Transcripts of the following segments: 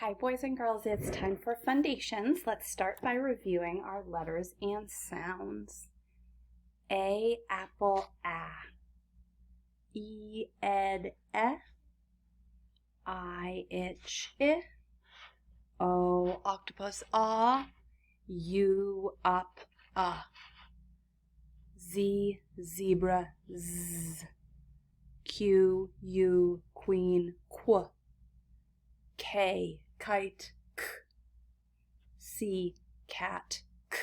Hi boys and girls, it's time for Fundations. Let's start by reviewing our letters and sounds. A, apple, a. E, ed, e. I, itch, I. O, octopus, ah. U, up, Z, zebra, z. Q, u, queen, qu. K, kite, k. C, cat, k.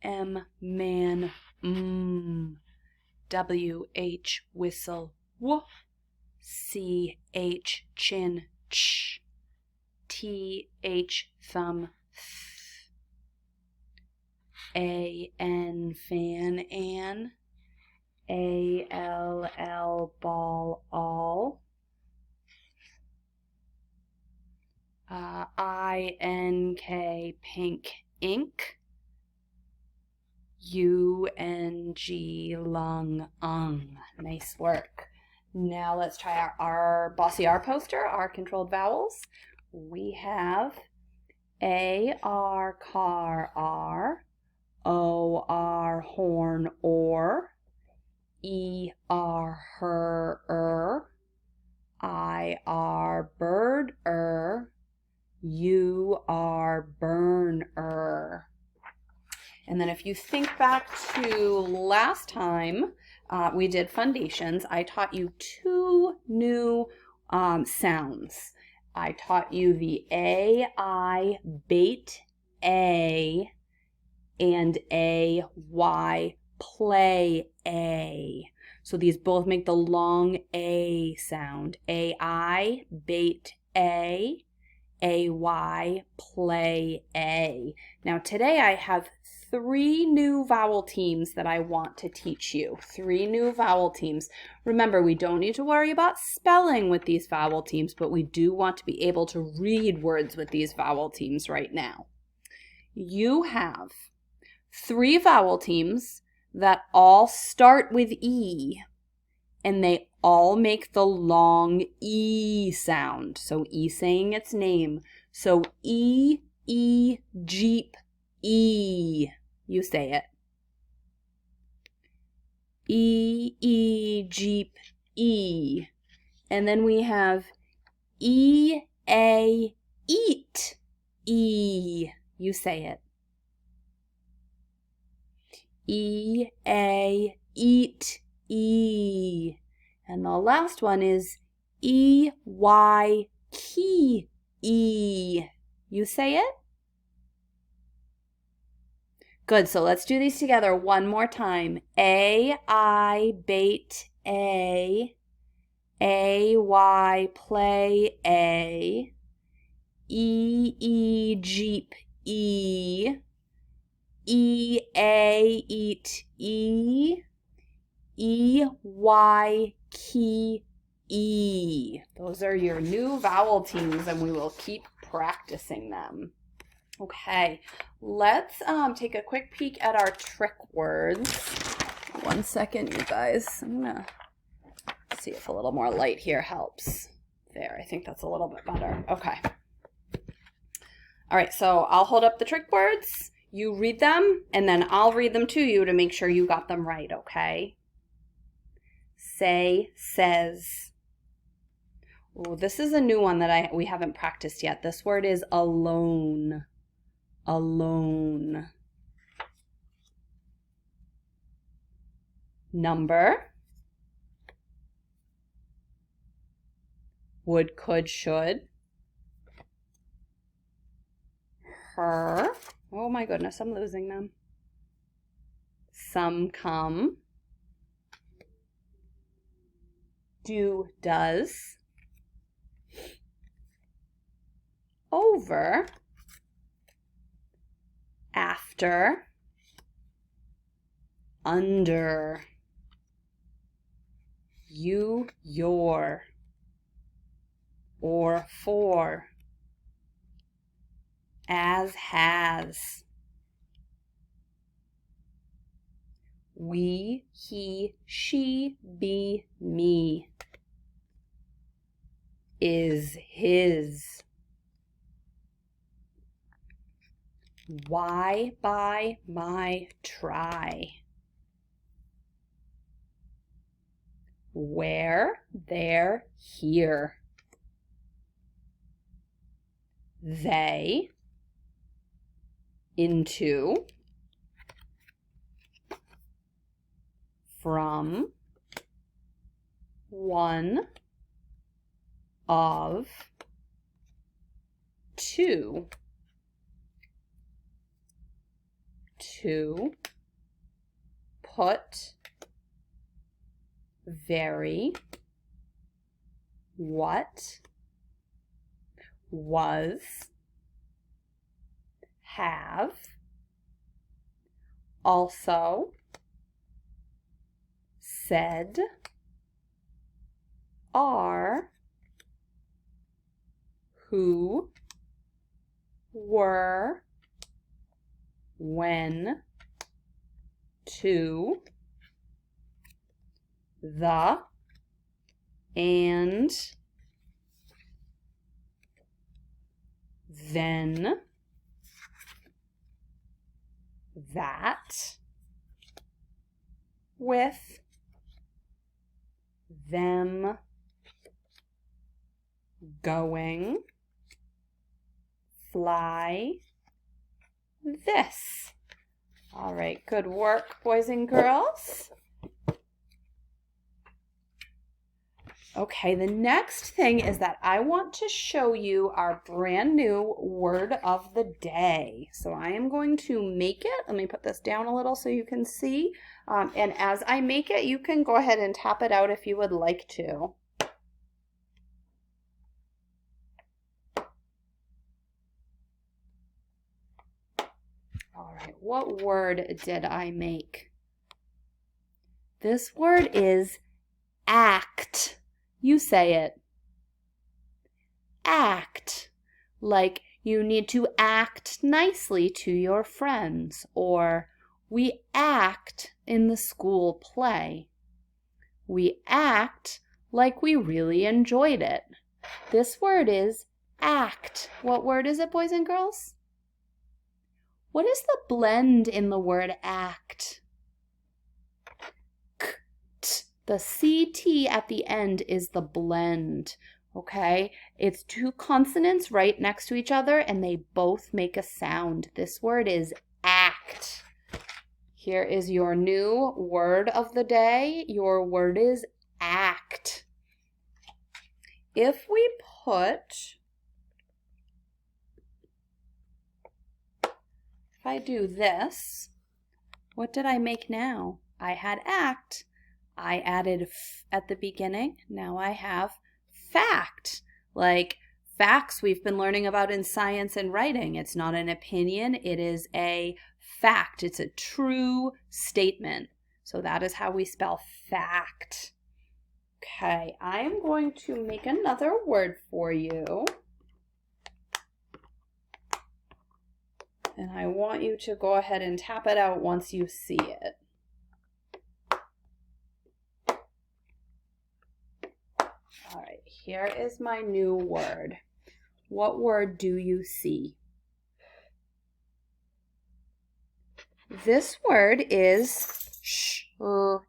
M, man, W, H, whistle, w. C, H, chin, ch. T, H, thumb, th. A, N, fan, an. A, L, L, ball, all. I, N, K, pink, ink. U, N, G, lung, ung. Nice work. Now let's try our Bossy R poster, our controlled vowels. We have A, R, car, R. O, R, horn, or. E, R, her, I, R, bird, U, R, burn, And then if you think back to last time we did Fundations, I taught you two new sounds. I taught you the A, I, bait, A, and A, Y, play, A. So these both make the long A sound. A, I, bait, A, Y, play, A. Now today I have three new vowel teams that I want to teach you. Three new vowel teams. Remember, we don't need to worry about spelling with these vowel teams, but we do want to be able to read words with these vowel teams right now. You have three vowel teams that all start with E, and they all make the long E sound. So E saying its name. So E, Jeep, E. You say it. E, Jeep, E. And then we have E, A, eat, E. You say it. E, A, eat, E. And the last one is E, Y, key, E. You say it? Good, so let's do these together one more time. A, I, bait, A. A, Y, play, A. E, Jeep, E. E, A, eat, E. E, Y, key, E. Those are your new vowel teams, and we will keep practicing them. Okay, let's take a quick peek at our trick words. 1 second, you guys. I'm gonna see if a little more light here helps. There, I think that's a little bit better. Okay. All right, so I'll hold up the trick words. You read them, and then I'll read them to you to make sure you got them right, okay? Say, says. Oh, this is a new one that we haven't practiced yet. This word is alone. Alone. Number. Would, could, should. Her. Oh my goodness, I'm losing them. Some, come. Do, does. Over. After. Under. You, your. Or, for. As, has. We, he, she, be, me. is his. Why buy my try? Where, there, here. They, into, from, one, of, to, put, very, what, was, have, also, said, are, who, were, when, to, the, and, then, that, with, them, going, fly, this. All right, good work, boys and girls. Okay, the next thing is that I want to show you our brand new word of the day. So I am going to make it. Let me put this down a little so you can see. And as I make it, you can go ahead and tap it out if you would like to. All right, what word did I make? This word is act. You say it. Act. Like you need to act nicely to your friends, or we act in the school play. We act like we really enjoyed it. This word is act. What word is it, boys and girls? What is the blend in the word act? The CT at the end is the blend, okay? It's two consonants right next to each other and they both make a sound. This word is act. Here is your new word of the day. Your word is act. If we if I do this, what did I make now? I had act. I added f at the beginning. Now I have fact. Like facts we've been learning about in science and writing. It's not an opinion. It is a fact. It's a true statement. So that is how we spell fact. Okay, I am going to make another word for you. And I want you to go ahead and tap it out once you see it. All right, here is my new word. What word do you see? This word is shrug.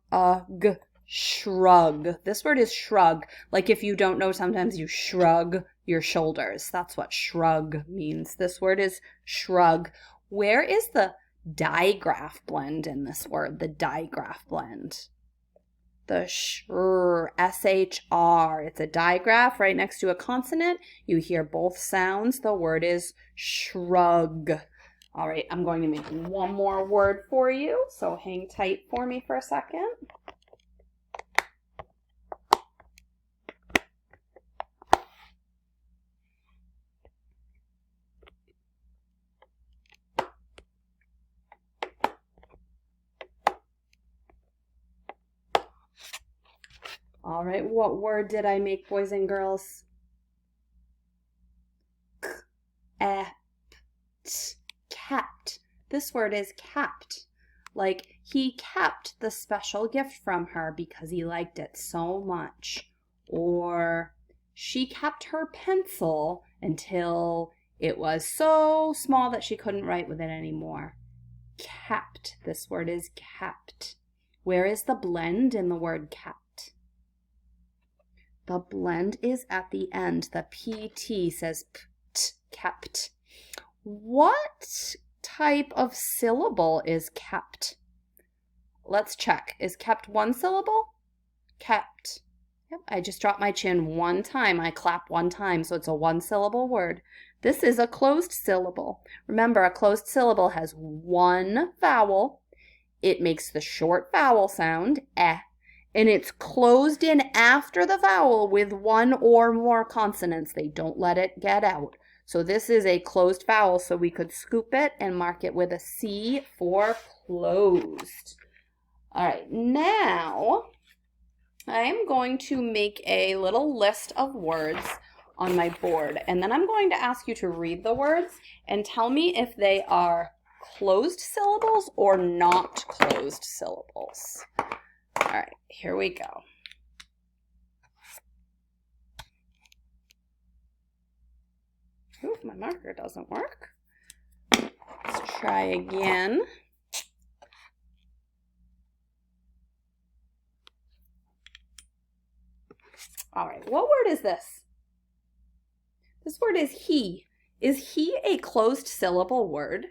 Shrug. This word is shrug. Like if you don't know, sometimes you shrug your shoulders. That's what shrug means. This word is shrug. Where is the digraph blend in this word? The digraph blend. The S-H-R. It's a digraph right next to a consonant. You hear both sounds. The word is shrug. All right, I'm going to make one more word for you. So hang tight for me for a second. All right, what word did I make, boys and girls? Kept. This word is kept. Like he kept the special gift from her because he liked it so much. Or She kept her pencil until it was so small that she couldn't write with it anymore. Kept. This word is kept. Where is the blend in the word kept? The blend is at the end. The PT says pt, kept. What type of syllable is kept? Let's check. Is kept one syllable? Kept. Yep, I just dropped my chin one time. I clap one time, so it's a one-syllable word. This is a closed syllable. Remember, a closed syllable has one vowel. It makes the short vowel sound, eh, and it's closed in after the vowel with one or more consonants. They don't let it get out. So this is a closed vowel, so we could scoop it and mark it with a C for closed. All right, now I am going to make a little list of words on my board, and then I'm going to ask you to read the words and tell me if they are closed syllables or not closed syllables. All right, here we go. Ooh, my marker doesn't work. Let's try again. All right, what word is this? This word is he. Is he a closed syllable word?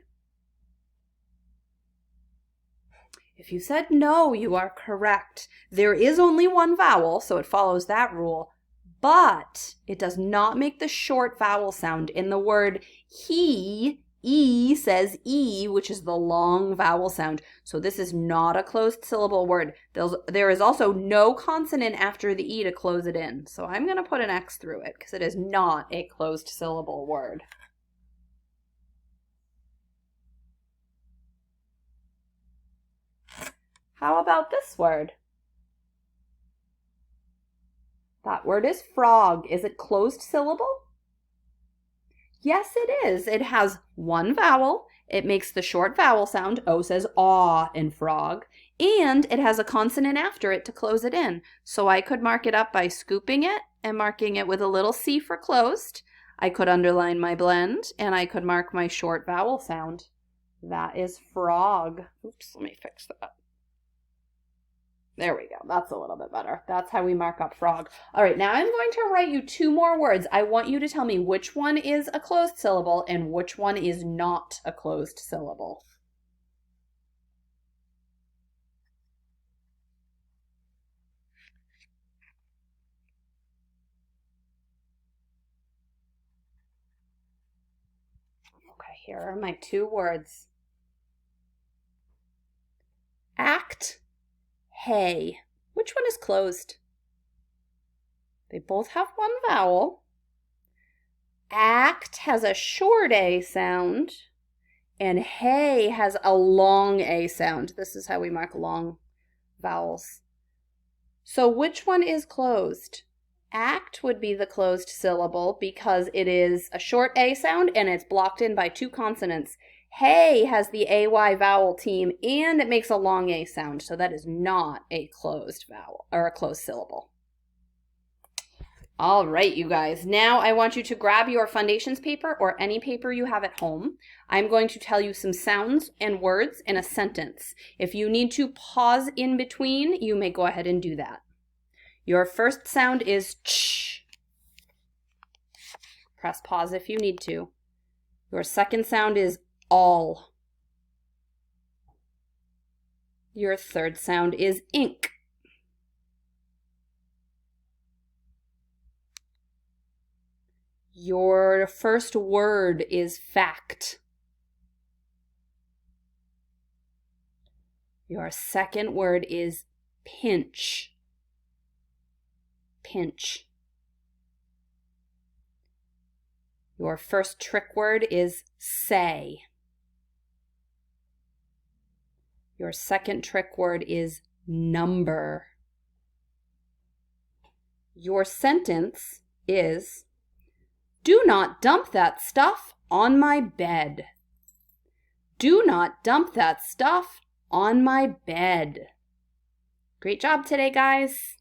If you said no, you are correct. There is only one vowel, so it follows that rule, but it does not make the short vowel sound. In the word he, E says E, which is the long vowel sound. So this is not a closed syllable word. There is also no consonant after the E to close it in. So I'm going to put an X through it because it is not a closed syllable word. How about this word? That word is frog. Is it closed syllable? Yes, it is. It has one vowel. It makes the short vowel sound. O says aw in frog. And it has a consonant after it to close it in. So I could mark it up by scooping it and marking it with a little C for closed. I could underline my blend, and I could mark my short vowel sound. That is frog. Oops, let me fix that. There we go. That's a little bit better. That's how we mark up frog. All right, now I'm going to write you two more words. I want you to tell me which one is a closed syllable and which one is not a closed syllable. Okay, here are my two words. Act, hay. Which one is closed? They both have one vowel. Act has a short A sound, and hay has a long A sound. This is how we mark long vowels. So which one is closed? Act would be the closed syllable because it is a short A sound and it's blocked in by two consonants. Hay has the AY vowel team and it makes a long A sound, so that is not a closed vowel or a closed syllable. All right, you guys. Now I want you to grab your Fundations paper or any paper you have at home. I'm going to tell you some sounds and words in a sentence. If you need to pause in between, you may go ahead and do that. Your first sound is ch. Press pause if you need to. Your second sound is all. Your third sound is ink. Your first word is fact. Your second word is pinch. Pinch. Your first trick word is say. Your second trick word is number. Your sentence is, do not dump that stuff on my bed. Do not dump that stuff on my bed. Great job today, guys.